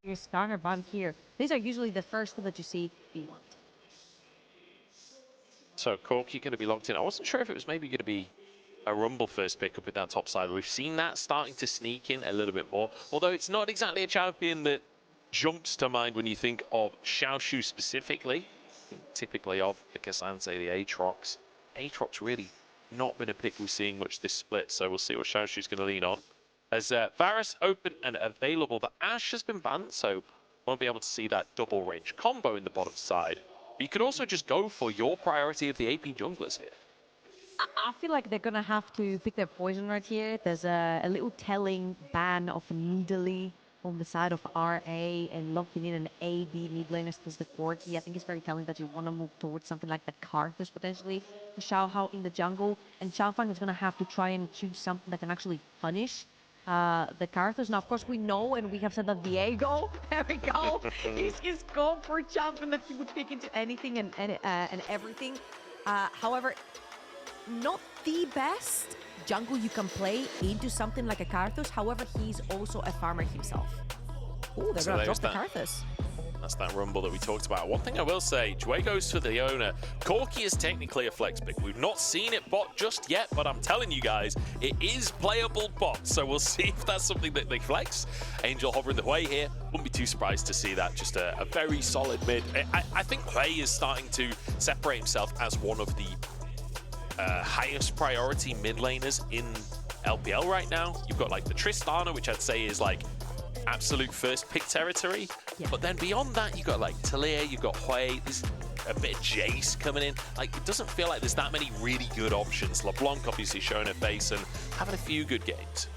your starter ban here. These are usually the first that you see be want. So Corki going to be locked in. I wasn't sure if it was maybe going to be a Rumble first pick up in that top side. We've seen that starting to sneak in a little bit more. Although it's not exactly a champion that jumps to mind when you think of Xiaoxu specifically. Typically of, I guess I'd say the Aatrox. Aatrox really not been a pick we're seeing much this split, so we'll see what Xiaoxu's going to lean on. As Varus open and available, the Ashe has been banned, so won't be able to see that double range combo in the bottom side. But you could also just go for your priority of the AP junglers here. I feel like they're gonna have to pick their poison right here. There's a little telling ban of Needly on the side of RA and locking in an AD mid laner as the Corki. I think it's very telling that you want to move towards something like that Karthus potentially. Xiaohao in the jungle, and XiaoFang is gonna have to try and choose something that can actually punish the Karthus. Now, of course, we know and we have said that Diego, there we go, is going for champion that he would pick into anything and everything. However, not the best jungle you can play into something like a Karthus. However, he's also a farmer himself. Oh, they're gonna drop the Karthus. That's that Rumble that we talked about. One thing I will say, Jwei goes for the owner. Corki is technically a flex pick. We've not seen it bot just yet, but I'm telling you guys, it is playable bot. So we'll see if that's something that they flex. Angel hovering the way here. Wouldn't be too surprised to see that. Just a very solid mid. I think Jwei is starting to separate himself as one of the highest priority mid laners in LPL right now. You've got like the Tristana, which I'd say is like absolute first pick territory. Yeah. But then beyond that, you've got like Talia, you've got Jwei, there's a bit of Jace coming in. Like, it doesn't feel like there's that many really good options. LeBlanc obviously showing her face and having a few good games.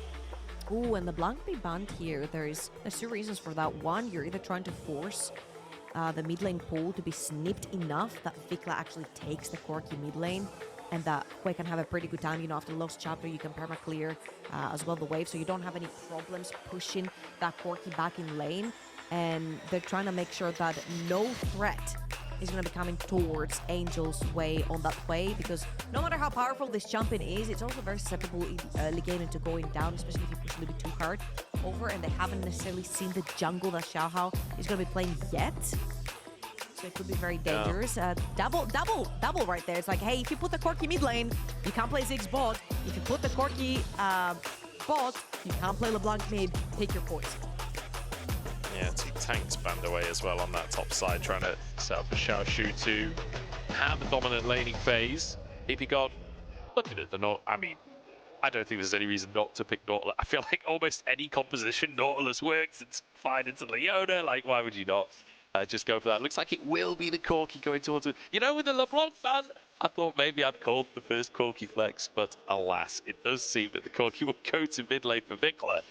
Ooh, and the Blanc be banned here. There's two reasons for that. One, you're either trying to force the mid lane pool to be snipped enough that Vicla actually takes the Corki mid lane, and that Jwei can have a pretty good time. You know, after the Lost Chapter, you can perma-clear as well the wave, so you don't have any problems pushing that Corki back in lane. And they're trying to make sure that no threat is going to be coming towards Angel's way on that way, because no matter how powerful this champion is, it's also very susceptible in the early game into going down, especially if you push a little bit too hard over, and they haven't necessarily seen the jungle that Xiaohao is going to be playing yet. So it could be very dangerous. Double right there. It's like, hey, if you put the Corki mid lane, you can't play Ziggs bot. If you put the Corki bot, you can't play LeBlanc mid. Pick your poison. Yeah, two tanks banned away as well on that top side, trying to set up a Xiaoxu to have the dominant laning phase. Ppgod looking at the Nautilus. I mean, I don't think there's any reason not to pick Nautilus. I feel like almost any composition Nautilus works. It's fine into Leona. Like, why would you not? Just go for that. Looks like it will be the Corki going towards it. You know, with the LeBlanc ban, I thought maybe I'd called the first Corki flex, but alas, it does seem that the Corki will go to mid lane for Vicla.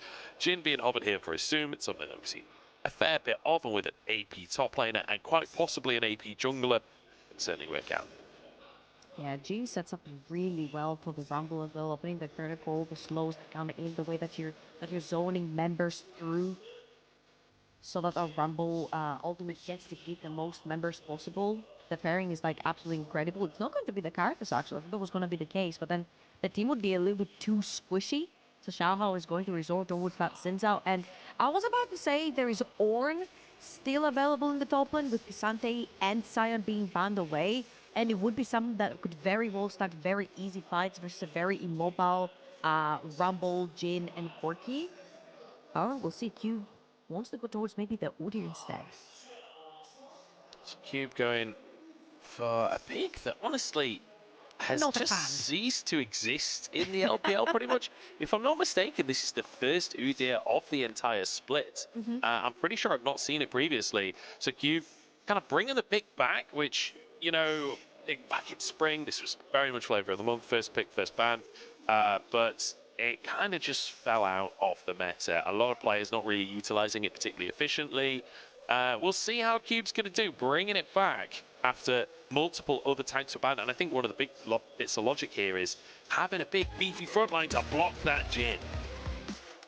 Jhin being hovered here for Assum. It's something that we've seen a fair bit of, and with an AP top laner and quite possibly an AP jungler, it can certainly work out. Yeah, G sets up really well for the Rumble as well, opening the critical, the slows down in the way that you're zoning members through, so that our Rumble ultimate gets to keep the most members possible. The pairing is like absolutely incredible. It's not going to be the Karthus actually. I thought that was going to be the case, but then the team would be a little bit too squishy. So Xiaohao is going to resort towards that Xin Zhao. And I was about to say there is Ornn still available in the top lane with Pisante and Sion being banned away. And it would be something that could very well start very easy fights versus a very immobile Rumble, Jhin, and Corki. Oh, we'll see. Cube wants to go towards maybe the Udyr instead. So Cube going for a pick that honestly has just ceased to exist in the LPL pretty much. If I'm not mistaken, this is the first Udyr of the entire split. I'm pretty sure I've not seen it previously. So Cube kind of bringing the pick back, which, you know, back in spring, this was very much flavor of the month, first pick, first ban. But it kind of just fell out of the meta. A lot of players not really utilizing it particularly efficiently. We'll see how Cube's going to do, bringing it back after multiple other tanks were banned. And I think one of the big bits of logic here is having a big beefy front line to block that Jhin.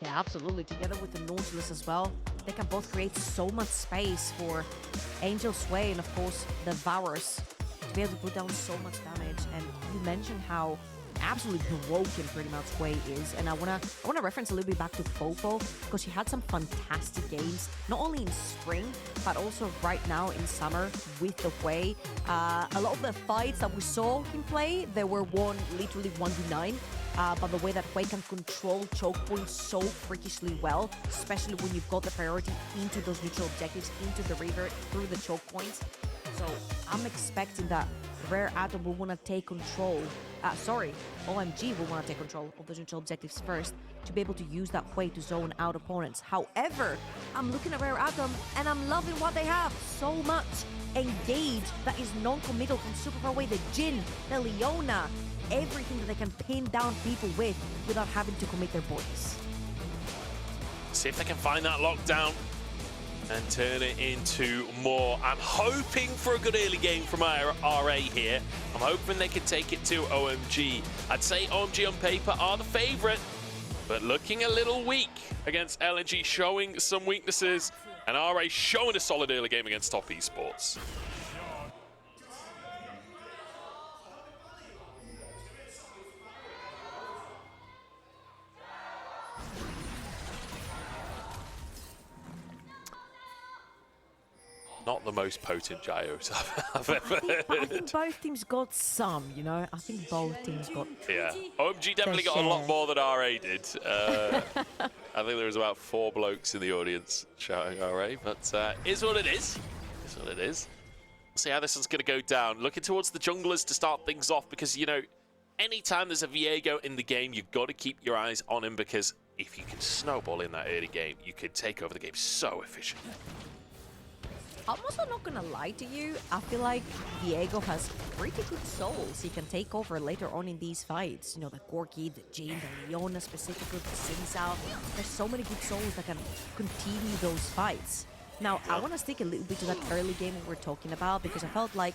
Yeah, absolutely. Together with the Nautilus as well, they can both create so much space for Angel Jwei and of course the Varus to be able to put down so much damage. And you mentioned how absolutely broken pretty much Jwei is. And I wanna reference a little bit back to Fofo, because he had some fantastic games, not only in spring, but also right now in summer with the Jwei. A lot of the fights that we saw him play, they were won literally 1v9. But the way that Jwei can control choke points so freakishly well, especially when you've got the priority into those neutral objectives, into the river, through the choke points. So I'm expecting that Rare Atom will want to take control. OMG will want to take control of those neutral objectives first to be able to use that Jwei to zone out opponents. However, I'm looking at Rare Atom and I'm loving what they have so much. Engage that is non-committal from super far away. The Jin, the Leona, everything that they can pin down people with without having to commit their bodies. See if they can find that lockdown and turn it into more. I'm hoping for a good early game from RA here. I'm hoping they can take it to OMG. I'd say OMG on paper are the favorite, but looking a little weak against LNG, showing some weaknesses, and RA showing a solid early game against top esports. Not the most potent Gyos I've ever heard. I think both teams got some, you know? I think both teams got... Yeah, OMG definitely got a lot more than RA did. I think there was about 4 blokes in the audience shouting RA, but is what it is. Is what it is. We'll see how this one's going to go down. Looking towards the junglers to start things off, because, you know, anytime there's a Viego in the game, you've got to keep your eyes on him, because if you can snowball in that early game, you could take over the game so efficiently. I'm also not gonna lie to you, I feel like Viego has pretty good souls he can take over later on in these fights. You know, the Corki, the Jin, the Leona specifically, the Xin. There's so many good souls that can continue those fights. Now, I want to stick a little bit to that early game we were talking about, because I felt like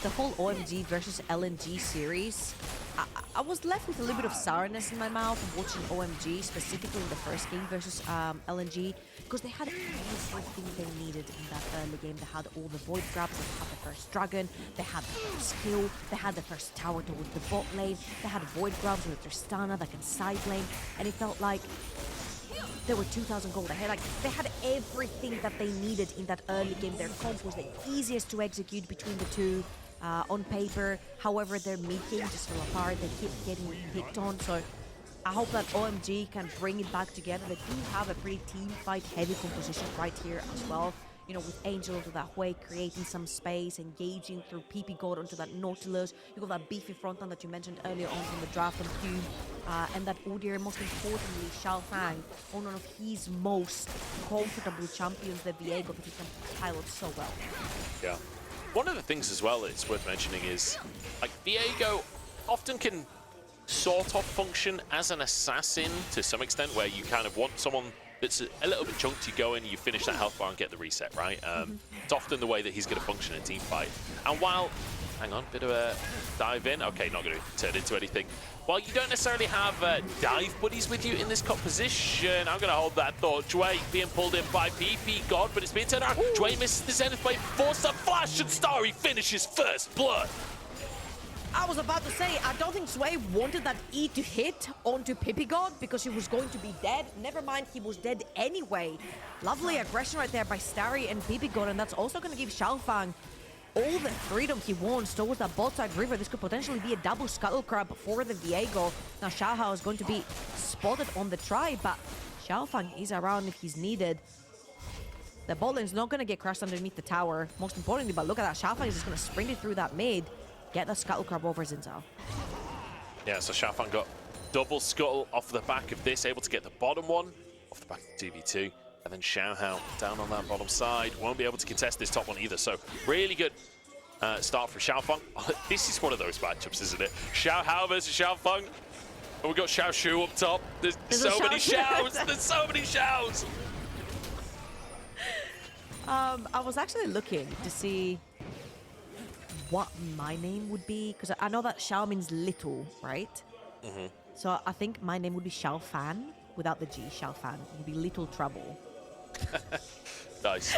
the whole OMG versus LNG series, I was left with a little bit of sourness in my mouth watching OMG, specifically in the first game versus LNG, because they had everything they needed in that early game. They had all the void grabs, they had the first dragon, they had the first skill, they had the first tower towards the bot lane, they had void grabs with Tristana that can side lane, and it felt like they were 2,000 gold ahead. Like, they had everything that they needed in that early game. Their comp was the easiest to execute between the two. On paper, however, their mid game just fell apart. They keep getting picked on, so I hope that OMG can bring it back together. They do have a pretty team fight heavy composition right here as well. You know, with Angel to that way, creating some space, engaging through Ppgod onto that Nautilus. You got that beefy frontline that you mentioned earlier on from the draft on Cube, and that Udyr, most importantly, XiaoFang, on one of his most comfortable champions, the Viego, that he can pilot so well. Yeah. One of the things as well that's worth mentioning is, like, Viego often can sort of function as an assassin to some extent, where you kind of want someone that's a little bit chunky, you go in, you finish that health bar and get the reset, right? It's often the way that he's going to function in a team fight. And while, hang on, bit of a dive in. Okay, not going to turn into anything. While you don't necessarily have dive buddies with you in this composition, I'm going to hold that thought. Jwei being pulled in by Ppgod, but it's being turned around. Jwei misses the Zenith Blade, forced a flash, and Starry finishes first blood. I was about to say, I don't think Jwei wanted that E to hit onto Ppgod because he was going to be dead. Never mind, he was dead anyway. Lovely aggression right there by Starry and Ppgod, and that's also going to give XiaoFang all the freedom he wants towards that bot side river. This could potentially be a double scuttle crab for the Viego. Now Xiaohao is going to be spotted on the try, but XiaoFang is around if he's needed. The bot lane is not going to get crushed underneath the tower, most importantly, but look at that. XiaoFang is just going to sprint it through that mid, get the scuttle crab over Xin. Yeah, so XiaoFang got double scuttle off the back of this, able to get the bottom one off the back of the 2v2. And then Xiaohao down on that bottom side. Won't be able to contest this top one either. So really good start for XiaoFang. This is one of those matchups, isn't it? Xiaohao versus XiaoFang. And we've got Xiaoxu up top. There's so many Xiaos. There's so many Xiaos. I was actually looking to see what my name would be, because I know that Xiao means little, right? So I think my name would be XiaoFan without the G. XiaoFan. It would be Little Trouble. Nice.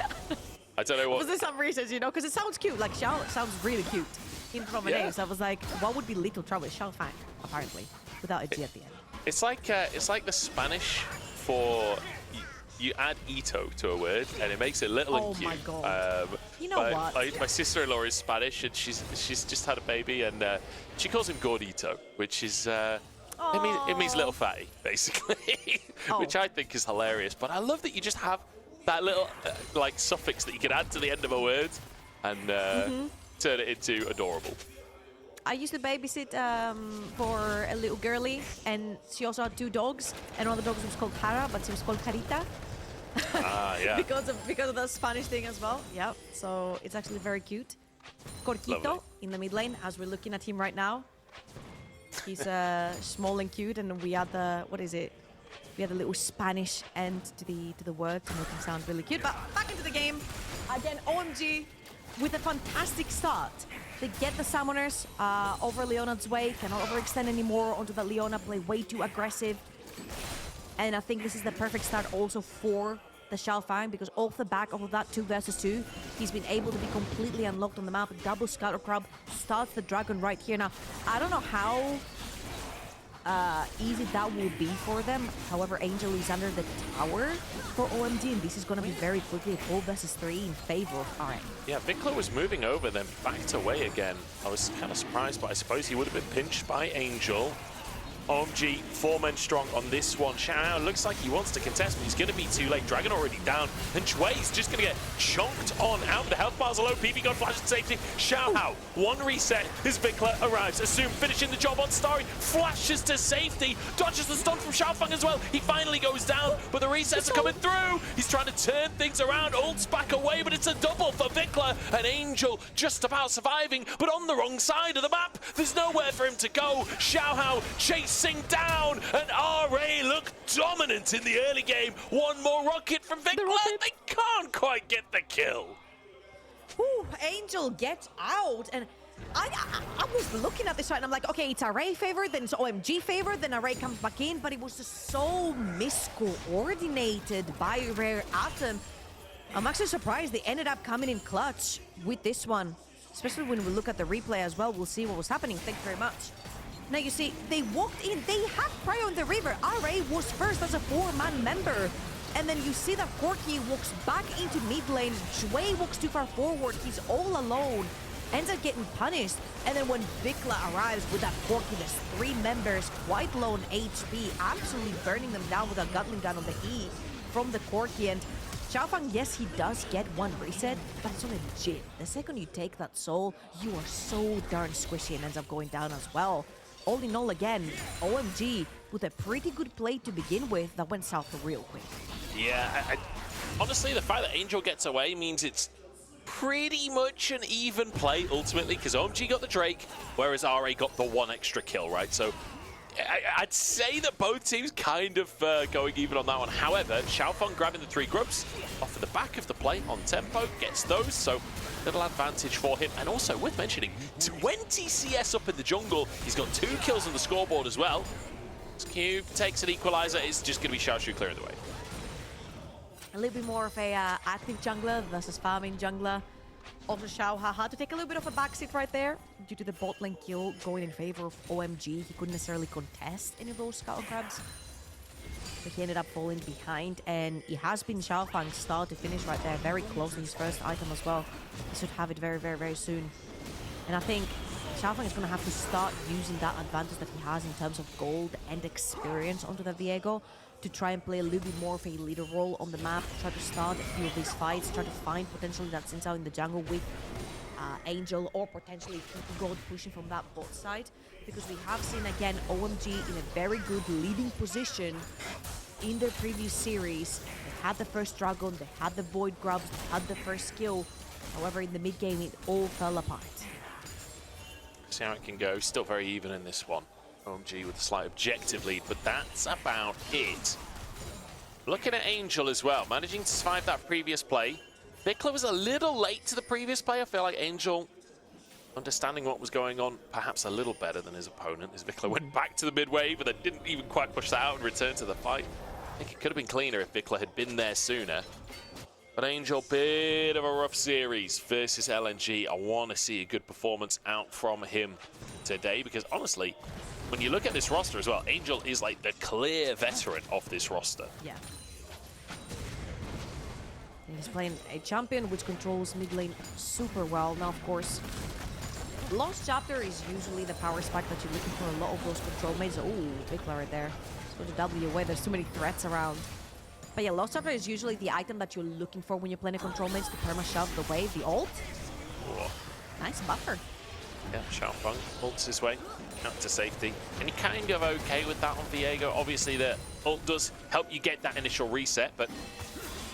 I don't know what... Was there some reasons, you know? Because it sounds cute. Like, Xiao sounds really cute in from a name. So I was like, what would be Little Trouble? XiaoFang. apparently, without a G at the end. It's like the Spanish for you add ito to a word and it makes it little and cute. Oh my god! You know what? My sister-in-law is Spanish and she's just had a baby and she calls him gordito, which is it means little fatty basically, which I think is hilarious. But I love that you just have that little like suffix that you can add to the end of a word and turn it into adorable. I used to babysit for a little girlie, and she also had 2 dogs, and one of the dogs was called Hara, but she was called Carita. Yeah. because of the Spanish thing as well. Yeah, so it's actually very cute. Corquito Lovely. in the mid lane, as we're looking at him right now. He's small and cute, and we had the we had a little Spanish end to the word to make him sound really cute. But back into the game again. OMG with a fantastic start. They get the summoners over Leona Jwei, cannot overextend anymore onto the Leona, play way too aggressive. And I think this is the perfect start also for the XiaoFang, because off the back of that 2 versus 2, he's been able to be completely unlocked on the map. Double Scatter Crab starts the Dragon right here. Now, I don't know how easy that will be for them. However, Angel is under the tower for OMG, and this is going to be very quickly a 4 versus 3 in favor of RM. Yeah, Vicla was moving over, then backed away again. I was kind of surprised, but I suppose he would have been pinched by Angel. OMG, 4 men strong on this one. Xiaohao looks like he wants to contest, but he's going to be too late. Dragon already down, and Jwei's just going to get chonked on out. The health bars are low. Ppgod flashes to safety. Xiaohao, 1 reset as Vicla arrives. Assum finishing the job on Starry, flashes to safety, dodges the stun from XiaoFang as well. He finally goes down, but the resets are coming through. He's trying to turn things around, ults back away, but it's a double for Vicla. And Angel just about surviving, but on the wrong side of the map. There's nowhere for him to go. Xiaohao chasing down, and RA look dominant in the early game. 1 more rocket from Vicla. They can't quite get the kill. Ooh, Angel gets out, and I was looking at this right, and I'm like, okay, it's RA favored, then it's OMG favored, then RA comes back in, but it was just so miscoordinated by Rare Atom. I'm actually surprised they ended up coming in clutch with this one, especially when we look at the replay as well. We'll see what was happening. Thank you very much. Now you see, they walked in, they had prey on the river. RA was first as a 4-man member. And then you see that Corki walks back into mid lane. Jwei walks too far forward. He's all alone. Ends up getting punished. And then when Vicla arrives with that Corki, there's 3 members, quite low on HP, absolutely burning them down with a Gatling gun on the E from the Corki. And XiaoFang, yes, he does get 1 reset, but it's on a Jin. The second you take that soul, you are so darn squishy and ends up going down as well. All in all, again, OMG with a pretty good play to begin with that went south real quick. Yeah, honestly, the fact that Angel gets away means it's pretty much an even play ultimately, because OMG got the Drake, whereas RA got the 1 extra kill, right? So I'd say that both teams kind of going even on that one. However, XiaoFang grabbing the 3 grubs off of the back of the play on tempo, gets those, so little advantage for him. And also, worth mentioning, 20 CS up in the jungle. He's got 2 kills on the scoreboard as well. Cube takes an equalizer. It's just going to be Xiaoxu clearing the way. A little bit more of a active jungler versus farming jungler. Also, Xiaohao had to take a little bit of a backseat right there due to the bot lane kill going in favor of OMG. He couldn't necessarily contest any of those scout crabs. So he ended up falling behind, and it has been XiaoFang's start to finish right there, very close to his first item as well. He should have it very, very, very soon. And I think XiaoFang is going to have to start using that advantage that he has in terms of gold and experience onto the Viego to try and play a little bit more of a leader role on the map, try to start a few of these fights, try to find potentially that Xin Zhao in the jungle with Angel, or potentially Ppgod pushing from that bot side, because we have seen again OMG in a very good leading position in their previous series. They had the first dragon, they had the void grubs, they had the first skill. However, in the mid game, it all fell apart. See how it can go. Still very even in this one. OMG with a slight objective lead, but that's about it. Looking at Angel as well, managing to survive that previous play. Vicla was a little late to the previous play. I feel like Angel, understanding what was going on, perhaps a little better than his opponent, as Vicla went back to the mid wave, but then didn't even quite push that out and return to the fight. I think it could have been cleaner if Vicla had been there sooner. But Angel, bit of a rough series versus LNG. I want to see a good performance out from him today, because honestly, when you look at this roster as well, Angel is like the clear veteran of this roster. Yeah. And he's playing a champion which controls mid lane super well. Now, of course, Lost Chapter is usually the power spike that you're looking for a lot of those control mates. Ooh, Vicla right there. Let's go to W away. There's too many threats around. But yeah, Lost Chapter is usually the item that you're looking for when you're playing a control mates to perma-shove the wave, the ult. Whoa. Nice buffer. Yeah, XiaoFang ults his way out to safety. And you're kind of okay with that on Viego. Obviously, the ult does help you get that initial reset, but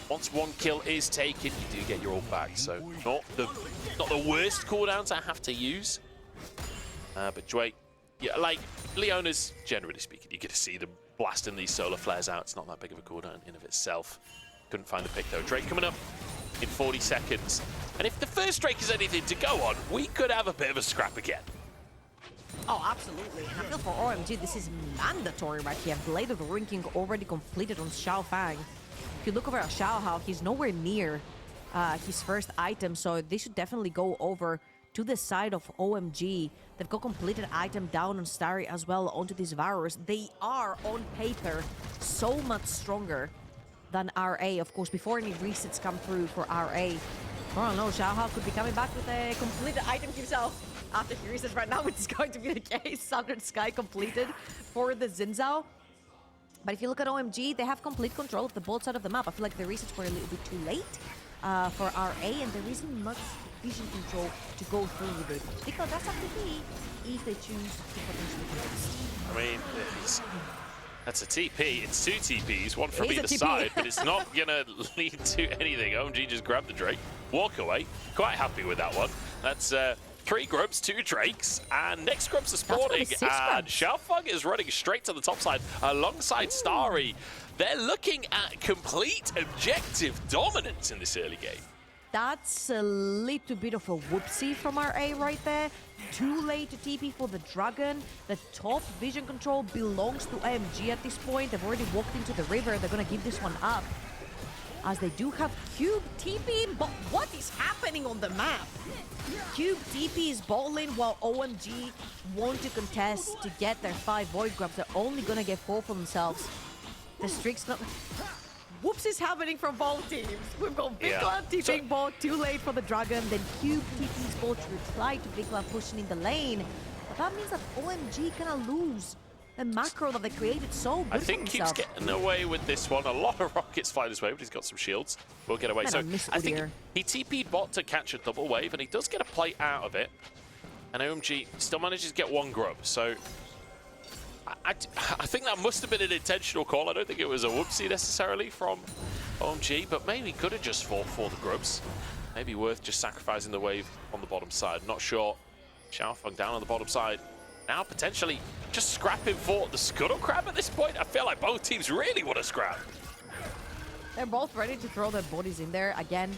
once one kill is taken, you do get your ult back. So not the worst cooldowns I have to use. But Jwei, yeah, like Leona's, generally speaking, you're going to see them blasting these solar flares out. It's not that big of a cooldown in of itself. Couldn't find the pick though. Drake coming up in 40 seconds. And if the first Drake is anything to go on, we could have a bit of a scrap again. Oh, absolutely. And I feel for OMG, this is mandatory right here. Blade of the Ruin King already completed on XiaoFang. If you look over at Xiaohao, he's nowhere near his first item, so they should definitely go over to the side of OMG. They've got completed item down on Starry as well onto these Varus. They are, on paper, so much stronger than RA. Of course, before any resets come through for RA. Oh no, Xiaohao could be coming back with a completed item himself after he resets right now, which is going to be the case. Sundered Sky completed for the Xin Zhao. But if you look at OMG, they have complete control of the both side of the map. I feel like the resets were a little bit too late for RA, and there isn't much vision control to go through with it. Because that's up to me if they choose to potentially contest. I mean, that's a TP. It's two TPs, one from either side, but it's not going to lead to anything. OMG just grabbed the Drake, walk away. Quite happy with that one. That's 3 Grubs, 2 Drakes, and next Grubs are spawning, and XiaoFang is running straight to the top side alongside Starry. They're looking at complete objective dominance in this early game. That's a little bit of a whoopsie from RA right there. Too late to TP for the Dragon. The top vision control belongs to AMG at this point. They've already walked into the river. They're going to give this one up, as they do have Cube TP. But what is happening on the map? Cube TP is bot lane while OMG want to contest to get their 5 Void Grubs. They're only going to get 4 for themselves. The streak's not... Whoops is happening from both teams. We've got Vicla TPing bot, too late for the Dragon. Then Cube TP's bot to reply to Vicla pushing in the lane. But that means that OMG gonna lose the macro that they created so good. I think Cube's getting away with this one. A lot of rockets fly this way, but he's got some shields. We'll get away. So I think he TP'd bot to catch a double wave, and he does get a play out of it. And OMG still manages to get 1 grub. So I think that must have been an intentional call. I don't think it was a whoopsie necessarily from OMG, but maybe could have just fought for the grubs. Maybe worth just sacrificing the wave on the bottom side. Not sure. XiaoFang down on the bottom side. Now potentially just scrapping for the Scuttle Crab at this point. I feel like both teams really want to scrap. They're both ready to throw their bodies in there. Again,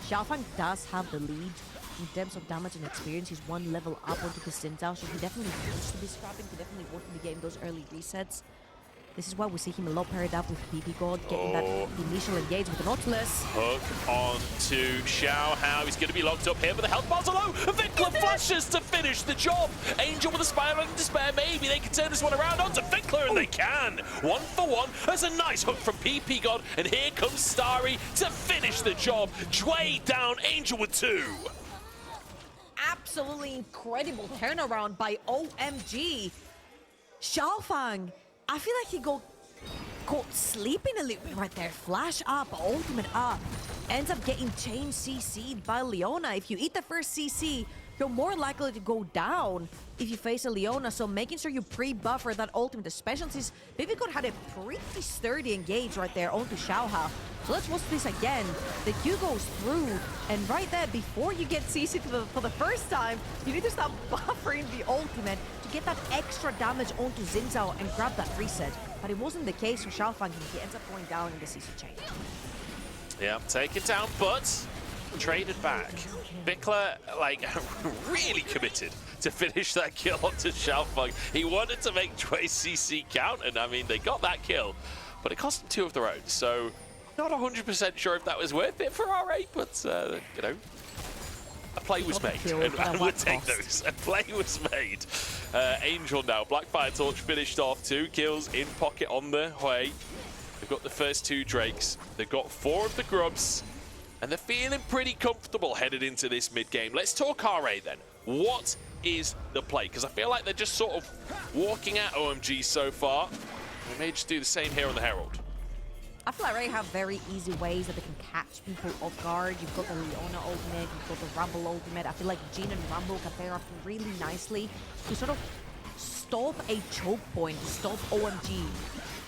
XiaoFang does have the lead in terms of damage and experience. He's 1 level up onto the Xin Zhao, so he definitely wants to be scrapping, he definitely wants to be getting those early resets. This is why we see him a lot paired up with Ppgod, getting that initial engage with the Nautilus. Hook on to Xiaohao. He's going to be locked up here, but the health bars are low. Vicla flashes to finish the job. Angel with a spiraling despair. Maybe they can turn this one around onto Vicla, and they can. 1 for 1. There's a nice hook from Ppgod, and here comes Starry to finish the job. Jwei down, Angel with 2. Absolutely incredible turnaround by OMG. XiaoFang, I feel like he got caught sleeping a little bit right there. Flash up, ultimate up. Ends up getting chain CC'd by Leona. If you eat the first CC, you're more likely to go down if you face a Leona. So making sure you pre-buffer that ultimate, especially since Ppgod had a pretty sturdy engage right there onto Xiaohao. So let's watch this again. The Q goes through, and right there, before you get CC for the first time, you need to start buffering the ultimate to get that extra damage onto Xin Zhao and grab that reset. But it wasn't the case for XiaoFang, and he ends up going down in the CC chain. Yeah, take it down, but traded back. Vicla, like, really committed to finish that kill onto XiaoFang. He wanted to make Jwei's CC count, and I mean, they got that kill, but it cost them 2 of their own, so not 100% sure if that was worth it for RA, but, you know, A play was made, and we'll take those. A play was made. Angel now. Black Fire Torch finished off. 2 kills in pocket on the way. They've got the first 2 Drakes. They've got 4 of the Grubs. And they're feeling pretty comfortable headed into this mid-game. Let's talk RA then. What is the play? Because I feel like they're just sort of walking at OMG so far. We may just do the same here on the Herald. I feel like Ray have very easy ways that they can catch people off guard. You've got the Leona ultimate, you've got the Rumble ultimate. I feel like Jin and Rumble can pair up really nicely to sort of stop a choke point, stop OMG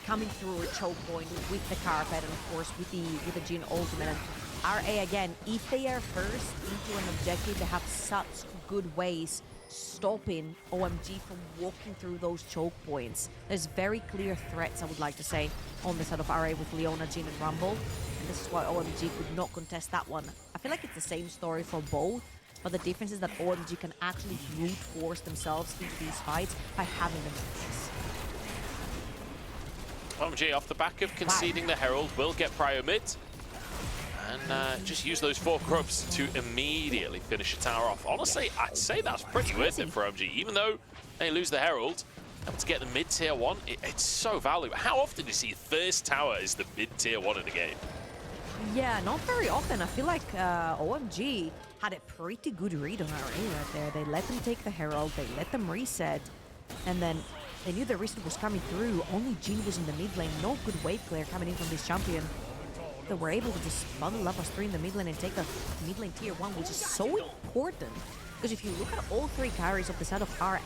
coming through a choke point with the carpet and of course with the Jin ultimate. And RA again, if they are first into an objective, they have such good ways stopping OMG from walking through those choke points. There's very clear threats, I would like to say, on the side of RA with Leona, Jin and Rumble. And this is why OMG could not contest that one. I feel like it's the same story for both, but the difference is that OMG can actually brute force themselves into these fights by having them focus. OMG off the back of conceding the Herald will get prio mid. And just use those 4 Grubs to immediately finish the tower off. Honestly, I'd say that's pretty worth it for OMG. Even though they lose the Herald, able to get the mid-tier 1, it's so valuable. How often do you see first tower is the mid-tier 1 in the game? Yeah, not very often. I feel like OMG had a pretty good read on RA right there. They let them take the Herald, they let them reset, and then they knew the reset was coming through. Only Jin was in the mid lane. No good wave clear coming in from this champion. They were able to just bundle up as 3 in the mid lane and take the mid lane tier 1, which is so important. Because if you look at all 3 carries of the side of RA,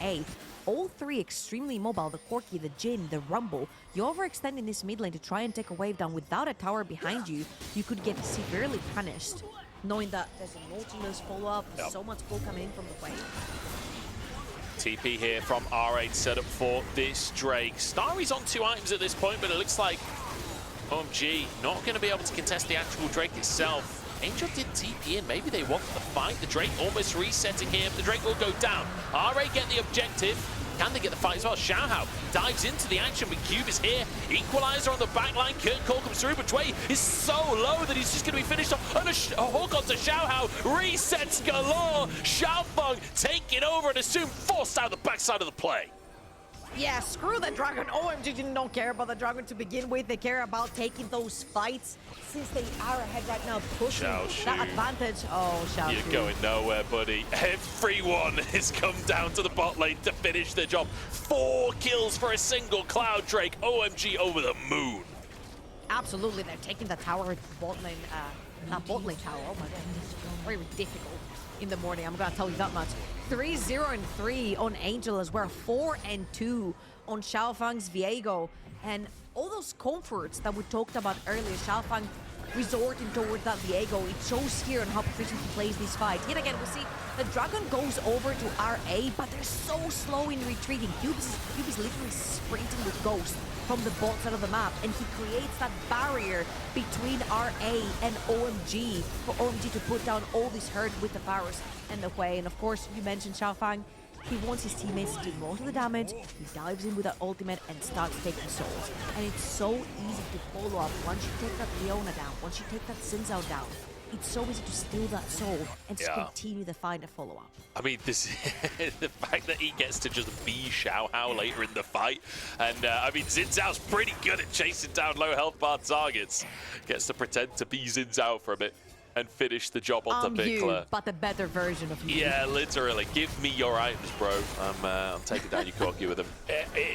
all 3 extremely mobile, the Corki, the Jin, the Rumble. You overextend in this mid lane to try and take a wave down without a tower behind you, you could get severely punished, knowing that there's a Nautilus follow-up, so much pull coming in from the wave. TP here from RA to set up for this Drake. Starry's on 2 items at this point, but it looks like OMG not going to be able to contest the actual Drake itself. Angel did TP in. Maybe they want the fight. The Drake almost resetting here. The Drake will go down. RA get the objective. Can they get the fight as well? Xiaohao dives into the action, but Cube is here. Equalizer on the back line. Kurt Call comes through, but Jwei is so low that he's just going to be finished off. And a hook onto Xiaohao. Resets galore. XiaoFang taking over and Assum forced out the backside of the play. Yeah, screw the Dragon. OMG did not care about the Dragon to begin with. They care about taking those fights since they are ahead right now, pushing that advantage. Oh, Xiaoxu. You're going nowhere, buddy. Everyone has come down to the bot lane to finish the job. 4 kills for a single Cloud Drake. OMG over the moon. Absolutely, they're taking the tower bot lane, that bot lane tower. Oh my goodness, very difficult in the morning, I'm gonna tell you that much. 3-0-3 on Angel as well, 4-2 on XiaoFang's Ppgod. And all those comforts that we talked about earlier, XiaoFang resorting toward that Ppgod, it shows here on how proficient he plays this fight. Yet again, we see the Dragon goes over to RA, but they're so slow in retreating. Cube is literally sprinting with Ghost from the bot side of the map, and he creates that barrier between RA and OMG for OMG to put down all this hurt with the powers and the Jwei. And of course, you mentioned XiaoFang. He wants his teammates to do most of the damage. He dives in with that ultimate and starts taking souls. And it's so easy to follow up once you take that Leona down, once you take that Xin down. It's so easy to steal that soul and just continue the fight and follow up. I mean, this the fact that he gets to just be Xiaohao later in the fight. And I mean, Xin Zhao's pretty good at chasing down low health bar targets. Gets to pretend to be Xin Zhao for a bit and finish the job on the Vicla. But the better version of you. Yeah, literally. Give me your items, bro. I'm taking down your Corki with them.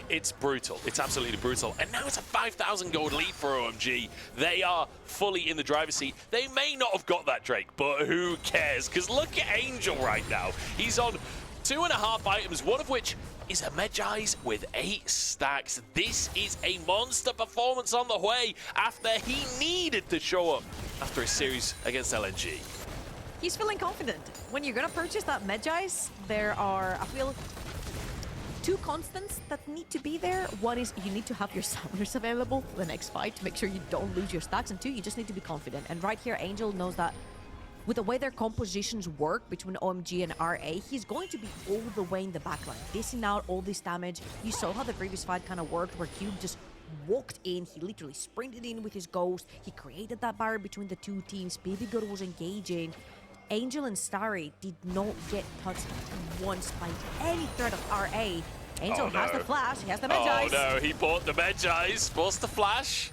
It's brutal. It's absolutely brutal. And now it's a 5,000 gold lead for OMG. They are fully in the driver's seat. They may not have got that Drake, but who cares? Because look at Angel right now. He's on 2.5 items, one of which is a Medjai's with 8 stacks. This is a monster performance on the way after he needed to show up after a series against LNG. He's feeling confident. When you're gonna purchase that Medjai's, there are, I feel, 2 constants that need to be there. One is you need to have your summoners available for the next fight to make sure you don't lose your stacks, and 2, you just need to be confident. And right here, Angel knows that with the way their compositions work between OMG and RA, he's going to be all the way in the backline, dishing out all this damage. You saw how the previous fight kind of worked, where Cube just walked in, he literally sprinted in with his Ghost, he created that barrier between the 2 teams, Ppgod was engaging. Angel and Starry did not get touched once by any threat of RA. Angel has the flash, he has the Magi. Oh no, he bought the Magi, forced the flash.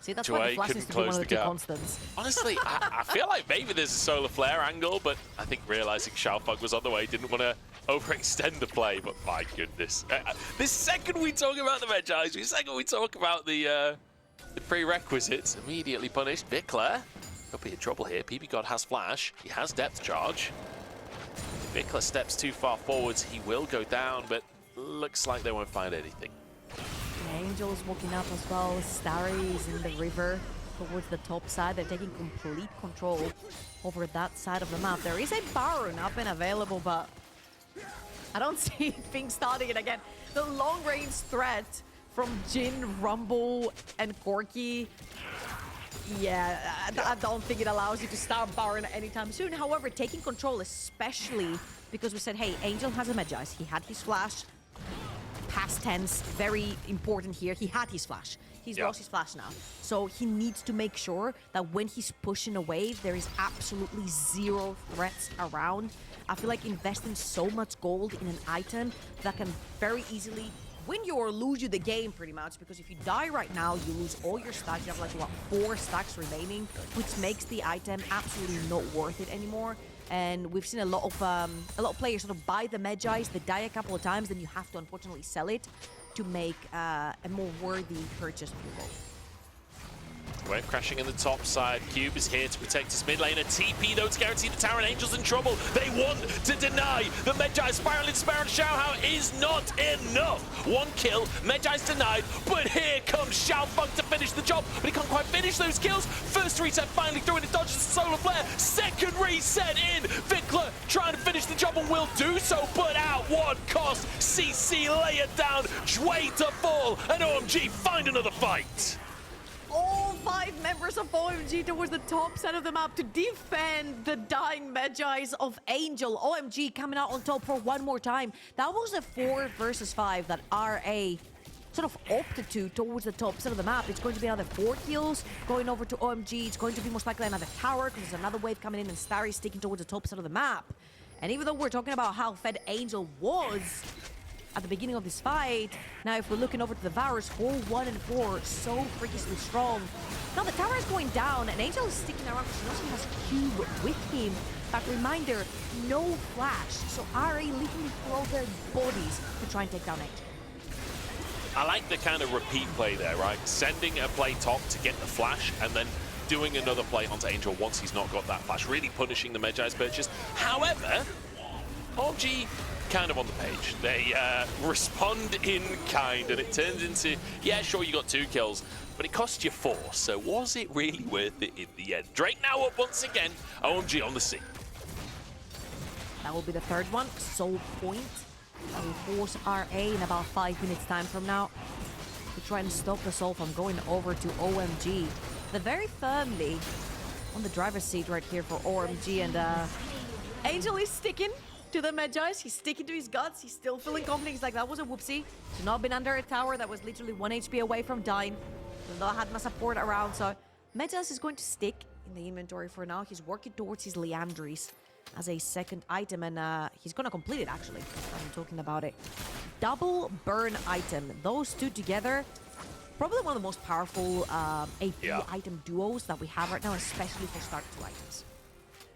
See, that's Jwei why the flash needs to be one of the two constants. Honestly, I feel like maybe there's a solar flare angle, but I think realizing XiaoFang was on the way, didn't want to overextend the play, but my goodness. The second we talk about the Magi, the second we talk about the prerequisites, immediately punished. Vicla, he'll be in trouble here. Ppgod has flash, he has depth charge. Vicla steps too far forwards, he will go down, but looks like they won't find anything. Angel's walking up as well. Starry is in the river towards the top side. They're taking complete control over that side of the map. There is a Baron up and available, but I don't see things starting it again. The long-range threat from Jin, Rumble, and Corki. Yeah, I don't think it allows you to start Baron anytime soon. However, taking control, especially because we said, hey, Angel has a Magi's. He had his flash. Past tense, very important here. He had his flash. He's lost his flash now. So he needs to make sure that when he's pushing a wave, there is absolutely zero threats around. I feel like investing so much gold in an item that can very easily win you or lose you the game pretty much, because if you die right now, you lose all your stacks. You have like, what, 4 stacks remaining, which makes the item absolutely not worth it anymore. And we've seen a lot of players sort of buy the Magi's, they die a couple of times, then you have to unfortunately sell it to make a more worthy purchase for you both. Wave crashing in the top side. Cube is here to protect his mid lane. A TP though to guarantee the tower, and Angel's in trouble. They want to deny the Magi. Spiraling Spiral on Xiaohao is not enough. 1 kill, Magi's denied, but here comes XiaoFang to finish the job, but he can't quite finish those kills. First reset finally through, and it dodges the solar flare. Second reset in. Vicla trying to finish the job and will do so, but at what cost? CC lay it down. Jwei to fall, and OMG find another fight. All 5 members of OMG towards the top side of the map to defend the dying Magi's of Angel. OMG coming out on top for one more time. That was a 4 versus 5 that RA sort of opted to towards the top side of the map. It's going to be another 4 kills going over to OMG. It's going to be most likely another tower because there's another wave coming in and Starry sticking towards the top side of the map. And even though we're talking about how fed Angel was at the beginning of this fight, now if we're looking over to the Varus, 4-1 and 4, so freakishly strong. Now the tower is going down and Angel is sticking around because he knows he has Cube with him. But reminder, no flash, so RA literally throw their bodies to try and take down Angel. I like the kind of repeat play there, right? Sending a play top to get the flash and then doing another play onto Angel once he's not got that flash, really punishing the Magi's purchase. However, OMG kind of on the page. They respond in kind, and it turns into, yeah, sure, you got 2 kills, but it cost you 4, so was it really worth it in the end? Drake now up once again, OMG on the scene. That will be the 3rd one, Soul Point. That will force RA in about 5 minutes time from now to try and stop the Soul from going over to OMG. They're very firmly on the driver's seat right here for OMG, and Angel is sticking to the Magi's. He's sticking to his guts. He's still feeling confident. He's like, that was a whoopsie. Should not have been under a tower that was literally 1 HP away from dying. Does not have my support around, so Magi's is going to stick in the inventory for now. He's working towards his Leandries as a 2nd item, and he's gonna complete it actually. I'm talking about it. Double burn item. Those 2 together, probably one of the most powerful AP item duos that we have right now, especially for start 2 items.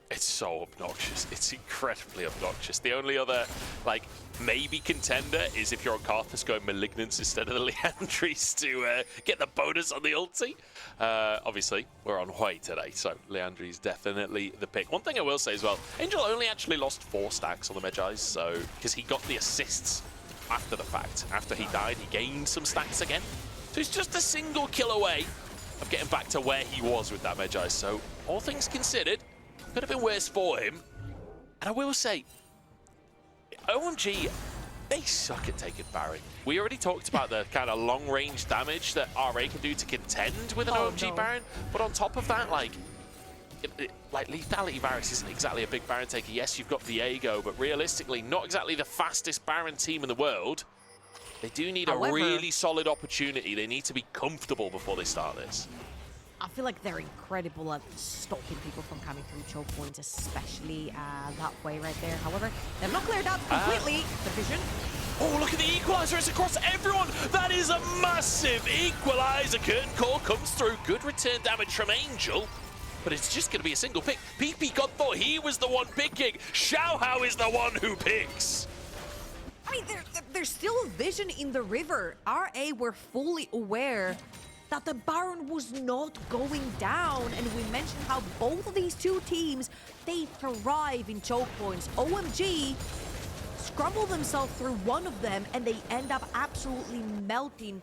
It's so obnoxious. It's incredibly obnoxious. The only other, like, maybe contender is if you're on Karthus going Malignance instead of the Leandries to get the bonus on the ulti. Obviously, we're on Jwei today, so Leandries definitely the pick. One thing I will say as well, Angel only actually lost 4 stacks on the Magi's, so because he got the assists after the fact. After he died, he gained some stacks again. So he's just a single kill away of getting back to where he was with that Magi. So all things considered, could have been worse for him. And I will say, OMG, they suck at taking Baron. We already talked about the kind of long-range damage that RA can do to contend with an OMG Baron. But on top of that, like Lethality Varus isn't exactly a big Baron taker. Yes, you've got Viego, but realistically, not exactly the fastest Baron team in the world. They do need a really solid opportunity. They need to be comfortable before they start this. I feel like they're incredible at stopping people from coming through choke points, especially that way right there. However, they've not cleared out completely the vision. Oh, look at the equalizer. It's across everyone. That is a massive equalizer. Curtain call comes through. Good return damage from Angel. But it's just going to be a single pick. Ppgod thought he was the one picking. Xiaohao is the one who picks. I mean, there's still vision in the river. RA were fully aware that the Baron was not going down. And we mentioned how both of these two teams, they thrive in choke points. OMG scramble themselves through one of them, and they end up absolutely melting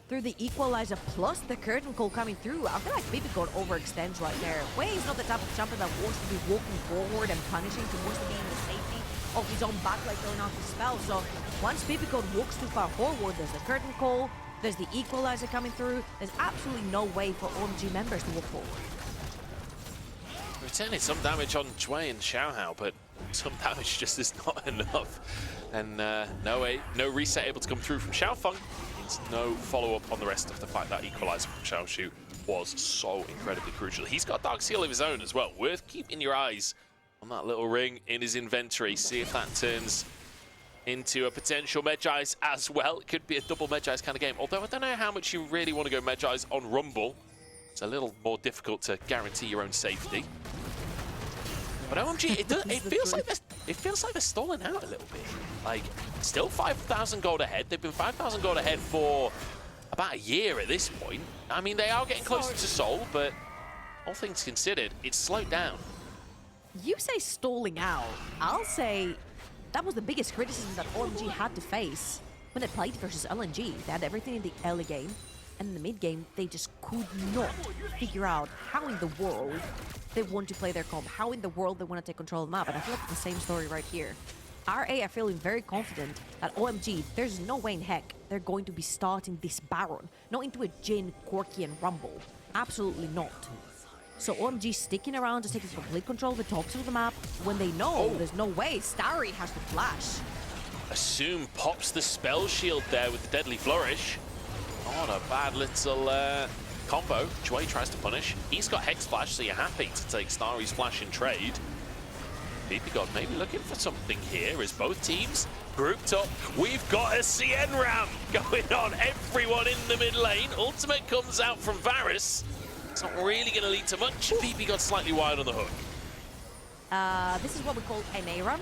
through the equalizer plus the curtain call coming through. I feel like Ppgod overextends right there. Jwei is not the type of jumper that wants to be walking forward and punishing. He wants to be in the safety of his own backline throwing out the spell. So once Ppgod walks too far forward, there's the curtain call, there's the equalizer coming through. There's absolutely no way for OMG members to walk forward. Returning some damage on Jwei and Xiaohao, but some damage just is not enough. And no reset able to come through from XiaoFang. Means no follow-up on the rest of the fight. That equalizer from Xiaoxu was so incredibly crucial. He's got Dark Seal of his own as well. Worth keeping your eyes on that little ring in his inventory. See if that turns into a potential Medjai's as well. It could be a double Medjai's kind of game. Although I don't know how much you really want to go Medjai's on Rumble. It's a little more difficult to guarantee your own safety. But OMG, it feels like they're stalling out a little bit. Like, still 5,000 gold ahead. They've been 5,000 gold ahead for about a year at this point. I mean, they are getting closer to Seoul, but all things considered, it's slowed down. You say stalling out. I'll say that was the biggest criticism that OMG had to face when they played versus LNG. They had everything in the early game, and in the mid game, they just could not figure out how in the world they want to play their comp, how in the world they want to take control of the map. And I feel like it's the same story right here. RA are feeling very confident that OMG, there's no way in heck they're going to be starting this Baron, not into a Jin, Corki, and Rumble. Absolutely not. So OMG sticking around, just taking complete control of the top of the map when they know there's no way Starry has to flash. Assum pops the spell shield there with the deadly flourish. Not a bad little combo. Jwei tries to punish. He's got Hex Flash, so you're happy to take Starry's flash in trade. Ppgod maybe looking for something here as both teams grouped up. We've got a CN ramp going on. Everyone in the mid lane. Ultimate comes out from Varus. It's not really going to lead to much. Ppgod slightly wide on the hook. This is what we call an A run.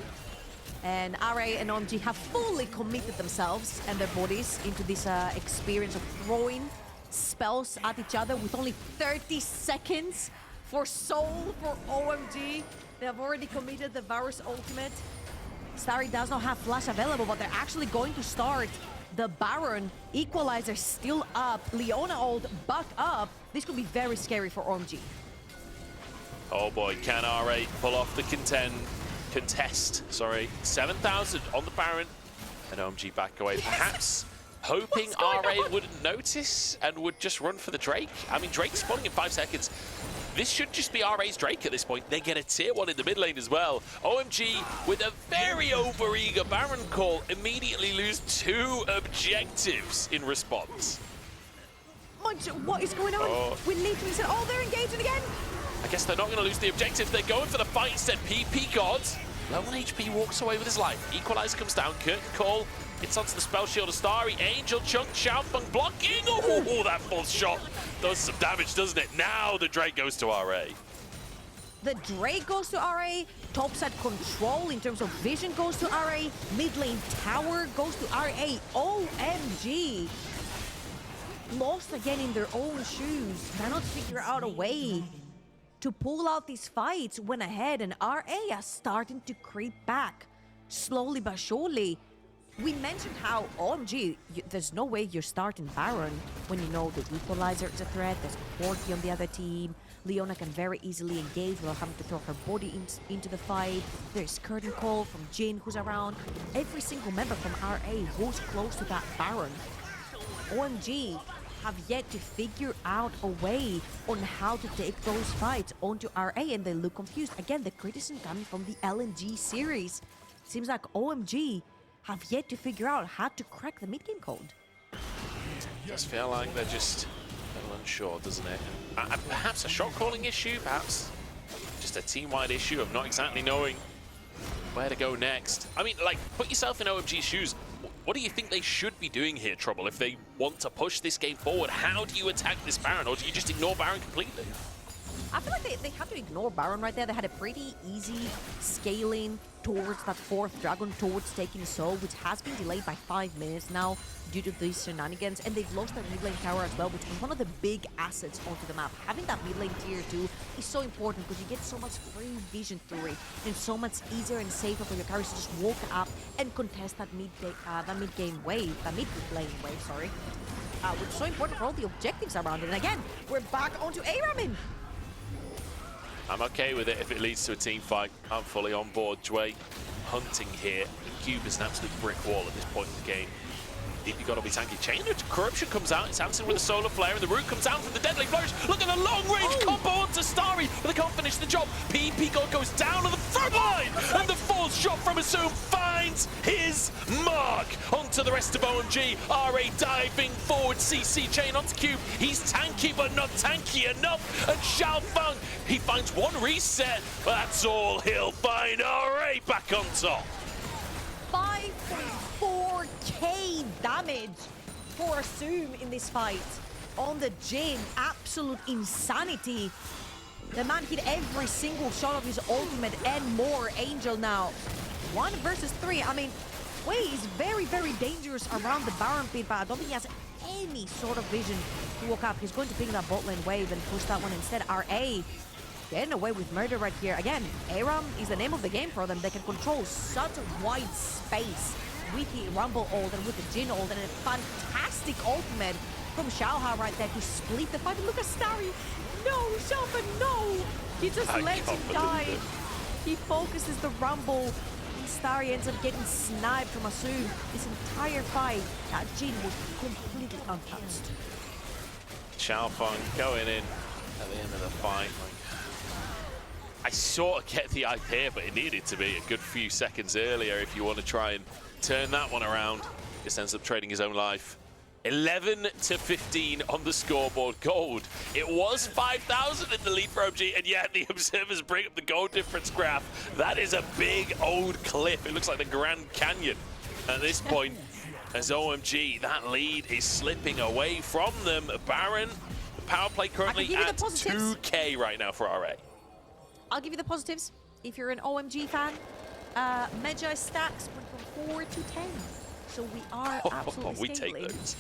And RA and OMG have fully committed themselves and their bodies into this experience of throwing spells at each other with only 30 seconds for Soul for OMG. They have already committed the Varus ultimate. Starry does not have flash available, but they're actually going to start the Baron. Equalizer still up. Leona ult back up. This could be very scary for OMG. Oh boy, can RA pull off the contest, sorry. 7,000 on the Baron, and OMG back away. Perhaps hoping RA wouldn't notice and would just run for the Drake. I mean, Drake's spawning in 5 seconds. This should just be RA's Drake at this point. They get a tier 1 in the mid lane as well. OMG, with a very over-eager Baron call, immediately lose 2 objectives in response. Munch, what is going on? We literally said, oh, they're engaging again. I guess they're not going to lose the objective. They're going for the fight instead. Ppgod, low on HP, walks away with his life. Equalizer comes down. Curtain call. It's onto the spell shield of Starry. Angel chunk. XiaoFang blocking. Oh, that fourth shot does some damage, doesn't it? Now the Drake goes to RA. The Drake goes to RA. Topside control in terms of vision goes to RA. Mid lane tower goes to RA. OMG. Lost again in their own shoes. Cannot figure out a way to pull out these fights. Went ahead, and RA are starting to creep back slowly but surely. We mentioned how OMG, there's no way you're starting Baron when you know the Equalizer is a threat. There's Corki on the other team. Leona can very easily engage without having to throw her body into the fight. There's Curtain Call from Jin who's around. Every single member from RA was close to that Baron. OMG have yet to figure out a way on how to take those fights onto RA, and they look confused. Again, the criticism coming from the LNG series. Seems like OMG have yet to figure out how to crack the mid-game code. Just feel like they're just unsure, doesn't it? Perhaps a shot calling issue, perhaps just a team-wide issue of not exactly knowing where to go next. I mean, like, put yourself in OMG's shoes. What do you think they should be doing here, Trouble, if they want to push this game forward? How do you attack this Baron, or do you just ignore Baron completely? I feel like they had to ignore Baron right there. They had a pretty easy scaling towards that 4th Dragon, towards taking Soul, which has been delayed by 5 minutes now due to these shenanigans. And they've lost their mid lane tower as well, which was one of the big assets onto the map. Having that mid lane tier 2 is so important because you get so much free vision through it, and so much easier and safer for your carries to just walk up and contest that mid game wave, that mid lane wave, sorry. Which is so important for all the objectives around it. And again, we're back onto Aramin. I'm okay with it if it leads to a team fight. I'm fully on board. Jwei hunting here. The cube is an absolute brick wall at this point in the game. Ppgod will be tanky. Chain of Corruption comes out. It's answered with a solar flare, and the root comes out from the deadly flourish. Look at the long-range combo onto Starry, but they can't finish the job. Ppgod goes down on the front line, and the 4th shot from Assum finds his mark. Onto the rest of OMG. RA diving forward. CC chain onto cube. He's tanky, but not tanky enough. And XiaoFang, he finds one reset. That's all he'll find. RA back on top. 5.4k damage for Assum in this fight on the Jin. Absolute insanity. The man hit every single shot of his ultimate and more. Angel now 1 versus 3. I mean, Jwei is very, very dangerous around the Baron pit, but I don't think he has any sort of vision to walk up. He's going to pick that bot lane wave and push that one instead. RA getting away with murder right here. Again, Aram is the name of the game for them. They can control such a wide space with the Rumble ult and with the Jin ult, and a fantastic ultimate from Xiaohao right there to split the fight. And look at Starry. No, Xiaohao, no! He just lets him die. He focuses the Rumble, and Starry ends up getting sniped from Assum. This entire fight, that Jin was completely untouched. XiaoFang going in at the end of the fight. I sort of get the idea, but it needed to be a good few seconds earlier if you want to try and turn that one around. Just ends up trading his own life. 11 to 15 on the scoreboard. Gold. It was 5,000 in the lead for OMG, and yet the observers bring up the gold difference graph. That is a big old cliff. It looks like the Grand Canyon at this point. As OMG, that lead is slipping away from them. Baron, the power play currently at 2k right now for RA. I'll give you the positives. If you're an OMG fan, Magi stacks went from 4 to 10. So we are absolutely we scaling. take those.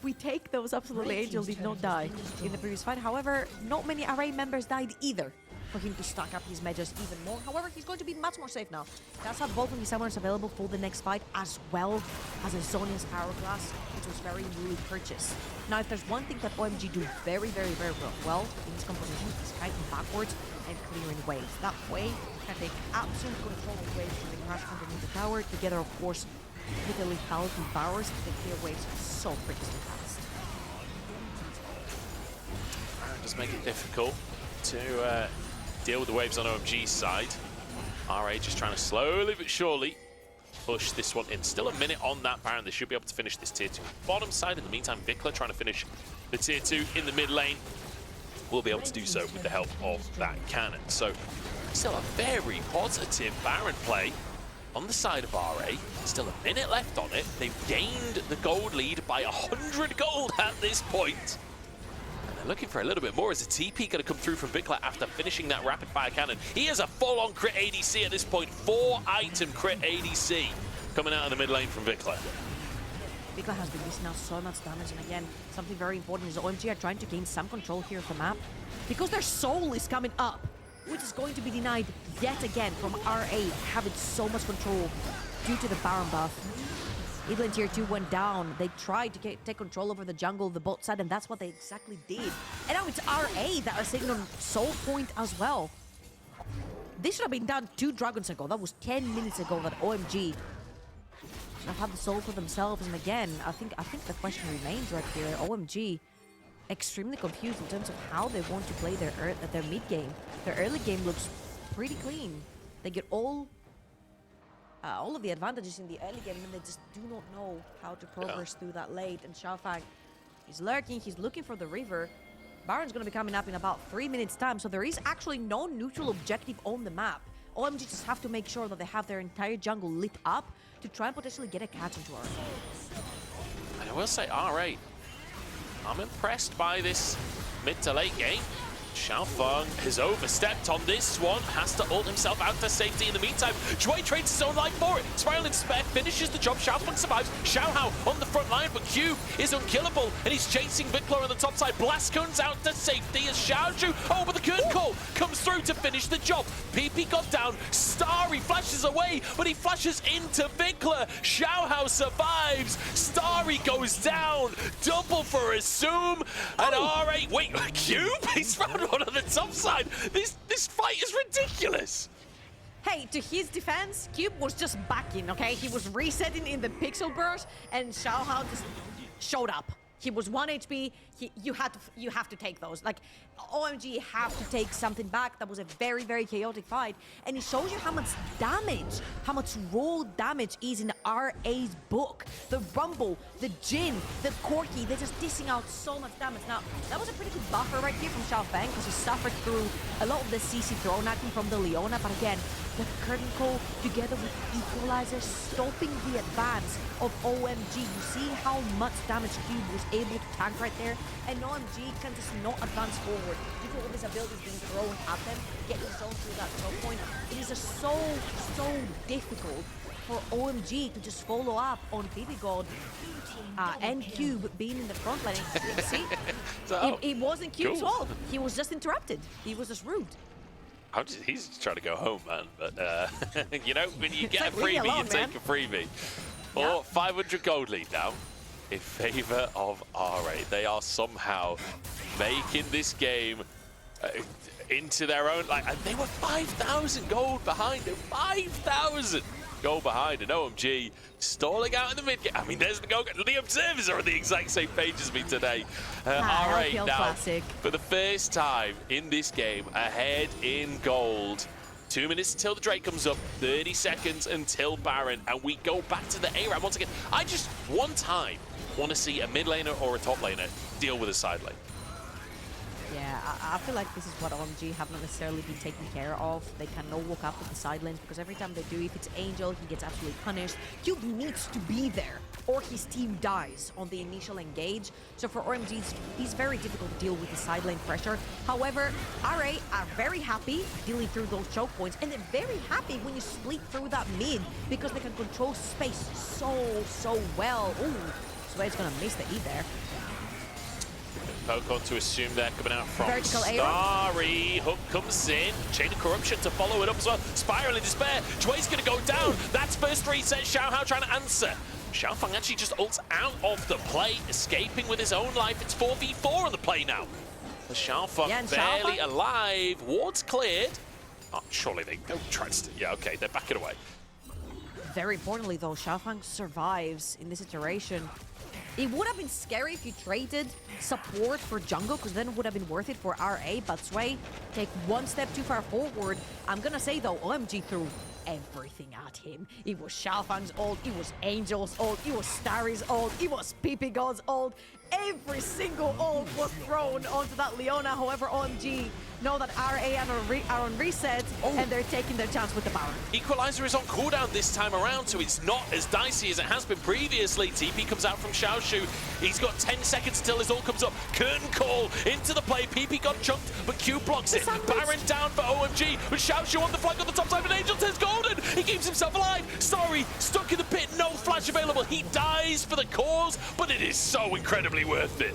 We take those, absolutely. Angel did not die in the previous fight. However, not many array members died either for him to stack up his Mages even more. However, he's going to be much more safe now. That's how both of his summoners available for the next fight, as well as a Zonia's Hourglass, which was very newly purchased. Now, if there's one thing that OMG do very, very, very well in this composition, is kiting backwards and clearing waves. That way, can take absolute control of waves from the crash underneath the tower, together, of course, with the lethality powers. The clear waves so freakishly fast. Does make it difficult to deal with the waves on OMG's side. RA just trying to slowly but surely push this one in. Still a minute on that Baron. They should be able to finish this tier 2 bottom side. In the meantime, Vicla trying to finish the tier 2 in the mid lane. Will be able to do so with the help of that cannon. So still a very positive Baron play on the side of RA. Still a minute left on it. They've gained the gold lead by 100 gold at this point. And they're looking for a little bit more. Is a TP going to come through from Vicla after finishing that rapid fire cannon? He has a full-on crit ADC at this point. 4-item crit ADC coming out of the mid lane from Vicla. Vicla has been missing out so much damage, and again, something very important is OMG are trying to gain some control here of the map because their soul is coming up, which is going to be denied yet again from RA having so much control due to the Baron buff. Even tier 2 went down. They tried to take control over the jungle, the bot side, and that's what they exactly did. And now it's RA that are sitting on soul point as well. This should have been done 2 dragons ago. That was 10 minutes ago that OMG should have had the soul for themselves. And again, I think the question remains right here. OMG extremely confused in terms of how they want to play their mid game. Their early game looks pretty clean. They get all of the advantages in the early game, and they just do not know how to progress through that late. And XiaoFang is lurking. He's looking for the river. Baron's going to be coming up in about 3 minutes' time, so there is actually no neutral objective on the map. OMG just have to make sure that they have their entire jungle lit up to try and potentially get a catch into her. And I will say, RA, I'm impressed by this mid to late game. XiaoFang has overstepped on this one, has to ult himself out to safety in the meantime. Jwei trades his own life for it. Spiral in spare finishes the job. XiaoFang survives. Xiaohao on the front line, but Cube is unkillable, and he's chasing Vicla on the top side. Blast comes out to safety as Xiaoxu. Oh, but the curtain call comes through to finish the job. Ppgod down. Starry flashes away, but he flashes into Vicla. Xiaohao survives. Starry goes down. Double for Assum. And RA, wait, Cube? He's found one on the top side. This fight is ridiculous. Hey, to his defense, Cube was just backing, okay? He was resetting in the pixel burst, and Xiaohao just showed up. He was 1 HP. You have to take those. Like, OMG have to take something back. That was a very, very chaotic fight. And it shows you how much damage, how much raw damage is in RA's book. The Rumble, the Jin, the Corki, they're just dishing out so much damage. Now, that was a pretty good buffer right here from XiaoFang, because he suffered through a lot of the CC thrown at him from the Leona. But again, the curtain call together with Equalizer stopping the advance of OMG. You see how much damage Cube was able to tank right there, and OMG can just not advance forward due to all these abilities being thrown at them, getting shown through that choke point. It is just so difficult for OMG to just follow up on Ppgod and Cube being in the front line. See, So, it wasn't Cube's fault. He was just interrupted. He was just rude. He's just trying to go home, man. But, you know, when you get a like, leave me freebie, alone, you take man. a freebie. Yeah. Or 500 gold lead now in favor of RA. They are somehow making this game into their own. Like, and they were 5,000 gold behind. They're 5,000 gold behind, and OMG stalling out in the mid game. I mean, there's the goal. The observers are on the exact same page as me today. RA LPL now, classic. for the first time in this game, ahead in gold. 2 minutes until the Drake comes up, 30 seconds until Baron, and we go back to the A-Ram once again. I just, one time, want to see a mid laner or a top laner deal with a side lane. Yeah, I feel like this is what OMG have not necessarily been taken care of. They cannot walk up with the side lanes, because every time they do, if it's Angel, he gets absolutely punished. Cube needs to be there, or his team dies on the initial engage. So for OMG, it's very difficult to deal with the side lane pressure. However, RA are very happy dealing through those choke points, and they're very happy when you split through that mid, because they can control space so well. Ooh, Jwei's gonna miss the E there. Ppgod to assume they're coming out from Vertical Starry. Hook comes in. Chain of Corruption to follow it up as well. Spiral in despair. Jwei's going to go down. That's first reset. Xiaohao trying to answer. XiaoFang actually just ults out of the play, escaping with his own life. It's 4v4 on the play now. The XiaoFang barely alive. Ward's cleared. Oh, surely they don't try to... Yeah, okay, they're backing away. Very importantly, though, XiaoFang survives in this iteration. It would have been scary if you traded support for jungle, because then it would have been worth it for RA, but Jwei take one step too far forward. I'm gonna say, though, OMG threw everything at him. It was XiaoFang's ult, it was Angel's ult, it was Starry's ult, it was Ppgod's ult. Every single ult was thrown onto that Leona. However, OMG know that RA are on reset, and they're taking their chance with the Baron. Equalizer is on cooldown this time around, so it's not as dicey as it has been previously. TP comes out from Xiaoxu. He's got 10 seconds until his ult comes up. Curtain call into the play. PP got chunked, but Q blocks it. Baron down for OMG, but Xiaoxu on the flank on the top side, and Angel turns golden. He keeps himself alive. Starry stuck in the pit, no flash available. He dies for the cause, but it is so incredibly worth it.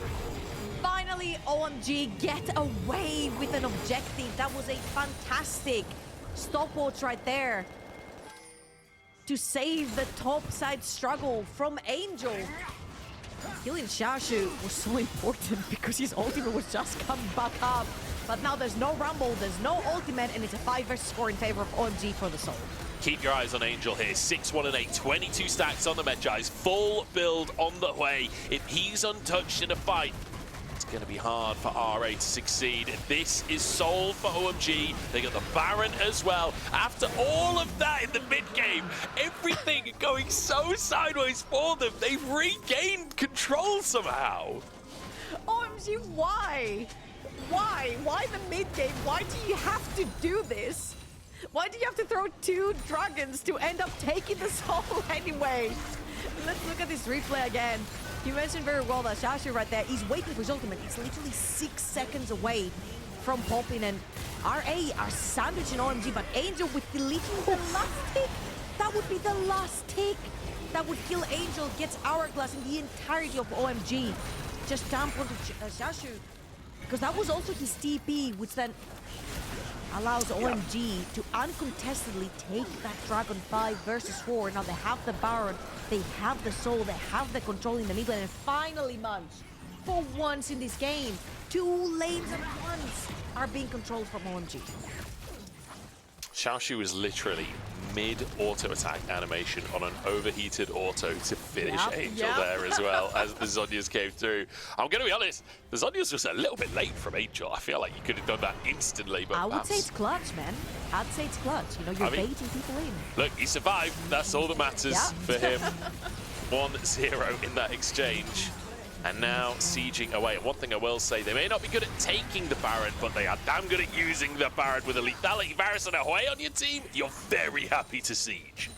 Finally, OMG get away with an objective. That was a fantastic stopwatch right there to save the top side struggle from Angel. Killing Xiaoxu was so important because his ultimate was just come back up. But now there's no Rumble, there's no ultimate, and it's a 5 versus 4 in favor of OMG for the soul. Keep your eyes on Angel here. 6-1 and 8, 22 stacks on the Medjai's. Full build on the way. If he's untouched in a fight, it's going to be hard for RA to succeed. This is soul for OMG. They got the Baron as well. After all of that in the mid-game, everything going so sideways for them, they've regained control somehow. OMG, why? Why? Why the mid game? Why do you have to do this? Why do you have to throw 2 dragons to end up taking the soul anyway? Let's look at this replay again. You mentioned very well that Xiaoxu right there, he's waiting for his ultimate. It's literally 6 seconds away from popping, and RA are sandwiching OMG, but Angel with deleting the last tick. That would be the last tick that would kill Angel, gets Hourglass in the entirety of OMG. Just dump onto Xiaoxu, because that was also his TP, which then allows OMG to uncontestedly take that Dragon 5 versus 4. Now they have the Baron, they have the Soul, they have the control in the mid lane, and finally Munch, for once in this game, 2 lanes at once are being controlled from OMG. Xiaoxu was literally mid-auto attack animation on an overheated auto to finish Angel there as well as the Zhonya's came through. I'm going to be honest, the Zhonya's just a little bit late from Angel. I feel like you could have done that instantly, but I would say it's clutch, man. I'd say it's clutch. You know, you're baiting people in. Look, he survived. That's all that matters for him. 1-0 in that exchange. And now sieging away. And one thing I will say, they may not be good at taking the Baron, but they are damn good at using the Baron with a lethality. Varus and a Jwei on your team, you're very happy to siege.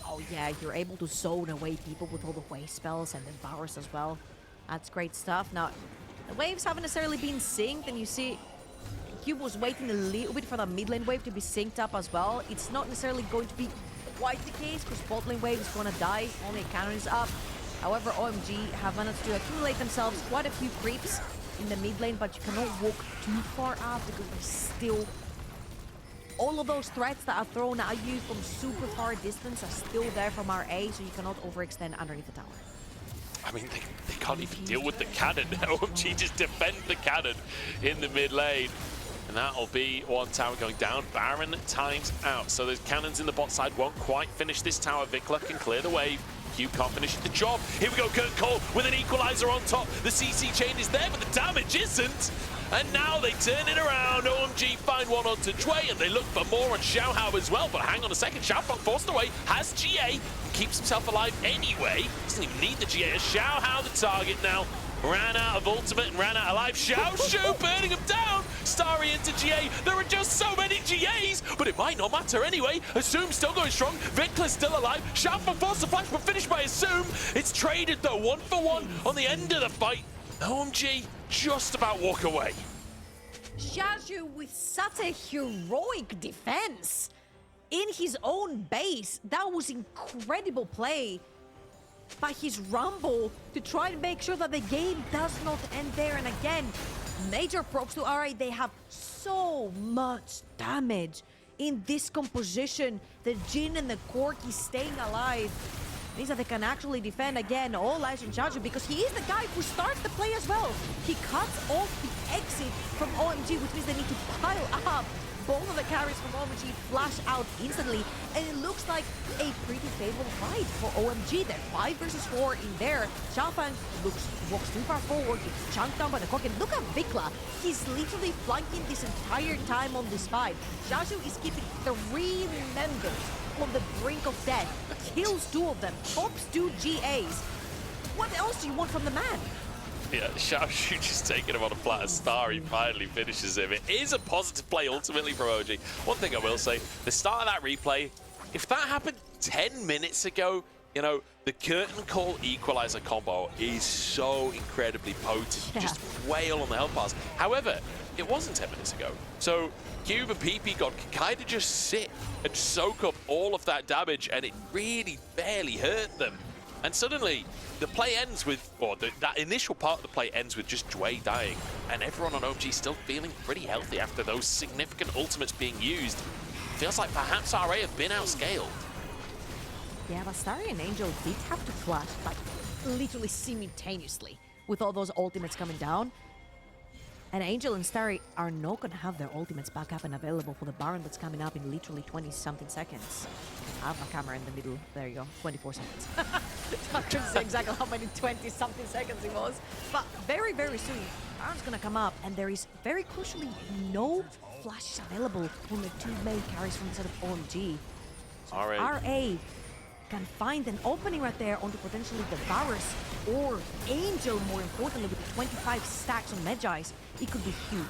Oh yeah, you're able to zone away people with all the Jwei spells and then Varus as well. That's great stuff. Now, the waves haven't necessarily been synced, and you see Cube was waiting a little bit for the mid lane wave to be synced up as well. It's not necessarily going to be quite the case, because bot lane wave is going to die, only a cannon is up. However, OMG have managed to accumulate themselves quite a few creeps in the mid lane, but you cannot walk too far out because there's still... all of those threats that are thrown at you from super far distance are still there from RA, so you cannot overextend underneath the tower. I mean, they can't even deal with the cannon. OMG just defend the cannon in the mid lane. And that'll be one tower going down. Baron times out. So those cannons in the bot side won't quite finish this tower. Vicla can clear the wave. Cube can't finish the job. Here we go, Kurt Cole with an equalizer on top. The CC chain is there, but the damage isn't. And now they turn it around. OMG find one onto Jwei, and they look for more on Xiaohao as well. But hang on a second, Xiaofang forced away, has GA, and keeps himself alive anyway. Doesn't even need the GA. Xiaohao the target now. Ran out of ultimate and ran out of life. Xiaoxu burning him down. Starry into GA. There are just so many GAs, but it might not matter anyway. Assum still going strong. Vicla's still alive. Xiaofang forced the flash, but finished by Assum. It's traded though, 1-for-1 on the end of the fight. OMG just about walk away. Xiaoxu with such a heroic defense in his own base. That was incredible play by his Rumble to try to make sure that the game does not end there. And again, major props to RA. They have so much damage in this composition. The Jhin and the Corki staying alive means that they can actually defend. Again, all eyes on Xiaoxu, because he is the guy who starts the play as well. He cuts off the exit from OMG, which means they need to pile up. Both of the carries from OMG flash out instantly, and it looks like a pretty favorable fight for OMG. They're 5 versus 4 in there. XiaoFang walks too far forward, gets chunked down by the Corki. Look at Vicla. He's literally flanking this entire time on this fight. Xiaoxu is keeping 3 members on the brink of death. Kills 2 of them, pops 2 GAs. What else do you want from the man? Yeah, Xiaoxu just taking him on a platter. Starry finally finishes him. It is a positive play ultimately for OG. One thing I will say, the start of that replay, if that happened 10 minutes ago, you know, the curtain call equalizer combo is so incredibly potent. You just wail on the health bars. However, it wasn't 10 minutes ago. So Cube and Ppgod can kind of just sit and soak up all of that damage, and it really barely hurt them. And suddenly, the play ends with, or that initial part of the play ends with just Jwei dying, and everyone on OG still feeling pretty healthy after those significant ultimates being used. Feels like perhaps RA have been outscaled. Yeah, but Starry and Angel did have to flash, like, literally simultaneously with all those ultimates coming down. And Angel and Starry are not going to have their ultimates back up and available for the Baron that's coming up in literally 20-something seconds. I have my camera in the middle. There you go. 24 seconds. I couldn't say exactly how many 20-something seconds it was. But very, very soon, Baron's going to come up, and there is very crucially no flashes available on the 2 main carries from the side of OMG. So RA can find an opening right there onto potentially the Varus or Angel, more importantly, with the 25 stacks on Medjais, it could be huge.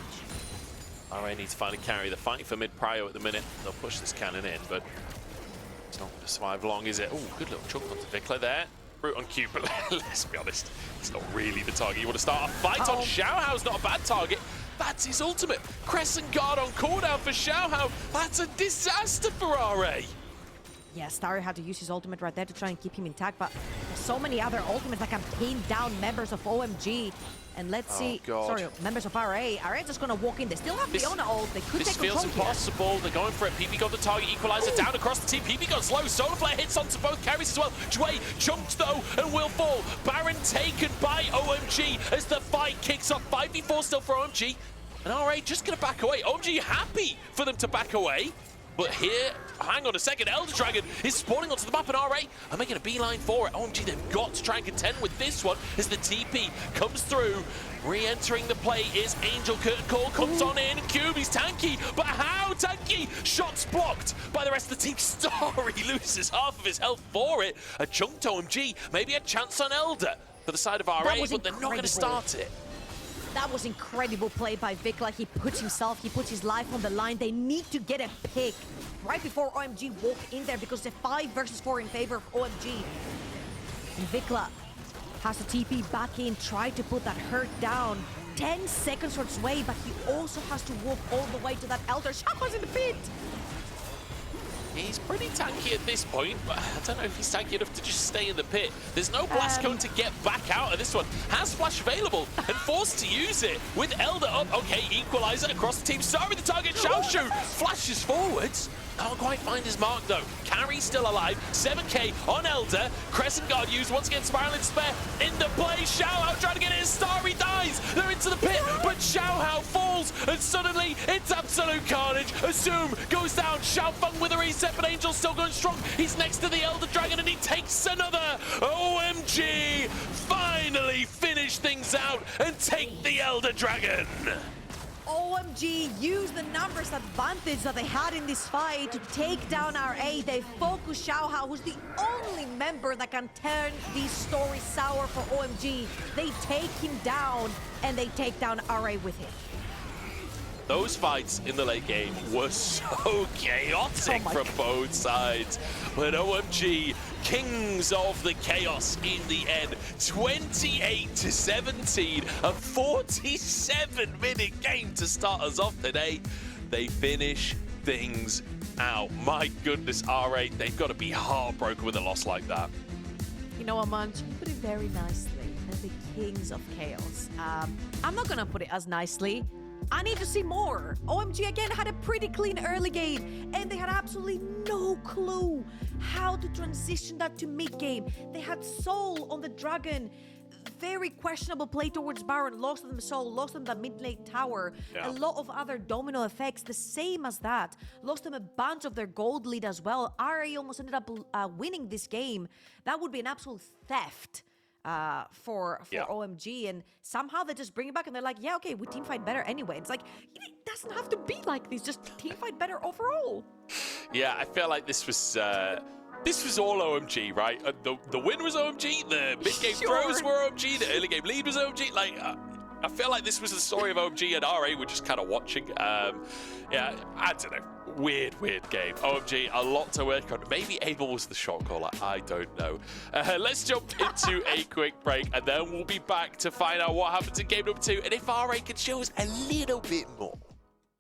RA needs to finally carry the fight for mid-prio at the minute. They'll push this cannon in, but it's not going to survive long, is it? Oh, good little chunk onto Vicla there. Brute on Q, but let's be honest, it's not really the target you want to start a fight on. Xiaohao's not a bad target. That's his ultimate. Crescent Guard on cooldown for Xiaohao. That's a disaster for RA. Yeah, Starry had to use his ultimate right there to try and keep him intact, but there's so many other ultimates that can pin down members of OMG. And let's see, sorry, members of RA. RA just gonna walk in. They still have Fiona ult. They could take control. This feels impossible. They're going for it. Ppgod the target equalizer down across the team. Ppgod's low. Solar Flare hits onto both carries as well. Jwei jumped though and will fall. Baron taken by OMG as the fight kicks off. 5v4 still for OMG. And RA just gonna back away. OMG happy for them to back away. But here, hang on a second, Elder Dragon is spawning onto the map, and RA are making a beeline for it. OMG, they've got to try and contend with this one as the TP comes through. Re-entering the play is Angel. Curtain Call comes on in. Cube, he's tanky, but how tanky? Shots blocked by the rest of the team. Starry loses half of his health for it. A chunked OMG, maybe a chance on Elder for the side of RA, but they're not going to start it. That was incredible play by Vicla. He puts his life on the line. They need to get a pick right before OMG walk in there because it's a 5 versus 4 in favor of OMG. And Vicla has to TP back in, try to put that hurt down. 10 seconds for Jwei, but he also has to walk all the way to that Elder. Xiaohao's in the pit. He's pretty tanky at this point, but I don't know if he's tanky enough to just stay in the pit. There's no blast cone to get back out of this one. Has flash available and forced to use it with Elder up. Okay, equalizer across the team. Sorry, the target. Xiaoxu flashes forwards. Can't quite find his mark though. Carry still alive. 7k on Elder. Crescent Guard used once again. Spiraling Despair in the play. Xiaohao trying to get in. Starry dies. They're into the pit, but Xiaohao falls, and suddenly it's absolute carnage. Assum goes down. XiaoFang with a reset, but Angel's still going strong. He's next to the Elder Dragon, and he takes another. OMG finally finish things out and take the Elder Dragon. OMG used the numbers advantage that they had in this fight to take down RA. They focus Xiaohao, who's the only member that can turn these stories sour for OMG. They take him down, and they take down RA with him. Those fights in the late game were so chaotic from both sides. But OMG, kings of the chaos in the end. 28-17, a 47-minute game to start us off today. They finish things out. My goodness, RA, they've got to be heartbroken with a loss like that. You know what, Munch? You put it very nicely. They're the kings of chaos. I'm not gonna put it as nicely. I need to see more. OMG again had a pretty clean early game, and they had absolutely no clue how to transition that to mid game. They had Soul on the Dragon. Very questionable play towards Baron. Lost them Soul, lost them the mid lane tower. Yeah. A lot of other domino effects, the same as that. Lost them a bunch of their gold lead as well. RA almost ended up winning this game. That would be an absolute theft. For OMG, and somehow they just bring it back and they're like, yeah, okay, we teamfight better anyway. It's like, it doesn't have to be like this, just teamfight better overall. Yeah, I feel like this was all OMG, right? The win was OMG, the mid-game throws were OMG, the early game lead was OMG. Like, I feel like this was the story of OMG and RA were just kind of watching. Yeah, I don't know. Weird game. OMG, a lot to work on. Maybe Abel was the shot caller. I don't know. Let's jump into a quick break, and then we'll be back to find out what happens in game number 2 and if RA can show us a little bit more.